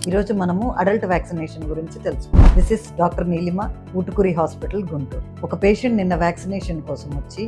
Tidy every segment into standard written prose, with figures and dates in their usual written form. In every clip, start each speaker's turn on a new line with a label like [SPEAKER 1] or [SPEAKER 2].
[SPEAKER 1] ఈరోజు మనము adult vaccination గురించి తెలుసుకుందాం. This is doctor Neelima, Ootukuri hospital, Guntur. ఒక పేషెంట్ నిన్న వ్యాక్సినేషన్ కోసం వచ్చి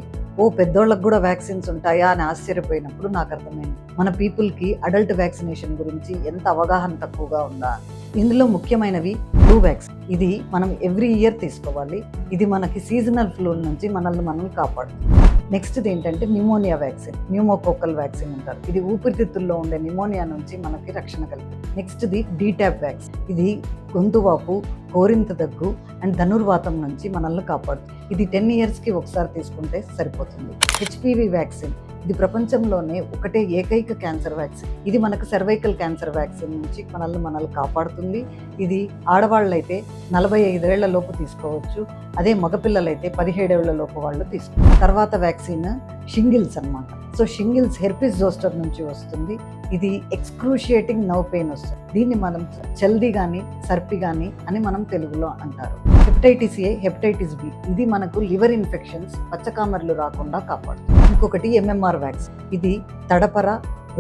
[SPEAKER 1] పెద్దోళ్ళకు కూడా వ్యాక్సిన్స్ ఉంటాయా అని ఆశ్చర్యపోయినప్పుడు నాకు అర్థమైంది మన పీపుల్కి అడల్ట్ వ్యాక్సినేషన్ గురించి ఎంత అవగాహన తక్కువగా ఉందా. ఇందులో ముఖ్యమైనవి ఫ్లూ వ్యాక్సిన్. ఇది మనం ఎవ్రీ ఇయర్ తీసుకోవాలి. ఇది మనకి సీజనల్ ఫ్లూ నుంచి మనల్ని మనం కాపాడుతుంది. నెక్స్ట్ది ఏంటంటే న్యూమోనియా వ్యాక్సిన్, న్యూమోకోకల్ వ్యాక్సిన్ అంటారు. ఇది ఊపిరితిత్తుల్లో ఉండే న్యూమోనియా నుంచి మనకి రక్షణ కలుగుతుంది. నెక్స్ట్ది డీటాప్ వ్యాక్సిన్. ఇది గొంతువాపు, కోరింత దగ్గు అండ్ ధనుర్వాతం నుంచి మనల్ని కాపాడుతుంది. ఇది 10 yearsకి ఒకసారి తీసుకుంటే సరిపోతుంది. HPV vaccine. ఇది ప్రపంచంలోనే ఒకటే ఏకైక క్యాన్సర్ వ్యాక్సిన్. ఇది మనకు సర్వైకల్ క్యాన్సర్ వ్యాక్సిన్ నుంచి మనల్ని కాపాడుతుంది. ఇది ఆడవాళ్ళైతే 45 ఏళ్ల లోపు తీసుకోవచ్చు. అదే మగపిల్లలైతే 17 ఏళ్ల లోపు వాళ్ళు తీసుకోవచ్చు. తర్వాత వ్యాక్సిన్ షింగిల్స్ అన్నమాట. సో షింగిల్స్ హెర్పిస్ జోస్టర్ నుంచి వస్తుంది. ఇది ఎక్స్క్రూషియేటింగ్ నర్వ్ పెయిన్ వస్తుంది. దీన్ని మనం చల్ది కానీ సర్పి కానీ అని మనం తెలుగులో అంటారు. Hepatitis A, hepatitis B. ఇది మనకు లివర్ ఇన్ఫెక్షన్స్, పచ్చకామర్లు రాకుండా కాపాడుతుంది. ఇంకొకటి ఎంఎంఆర్ వ్యాక్సిన్. ఇది తడపర,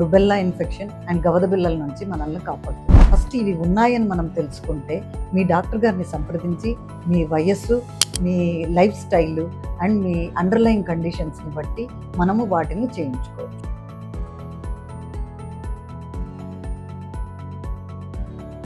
[SPEAKER 1] రుబెల్లా ఇన్ఫెక్షన్ అండ్ గవదబిల్లల నుంచి మనల్ని కాపాడుతుంది. ఫస్ట్ ఇవి ఉన్నాయని మనం తెలుసుకుంటే మీ డాక్టర్ గారిని సంప్రదించి మీ వయస్సు, మీ లైఫ్ స్టైల్ అండ్ మీ అండర్లైన్ కండిషన్స్ని బట్టి మనము వాటిని చేయించుకోవచ్చు.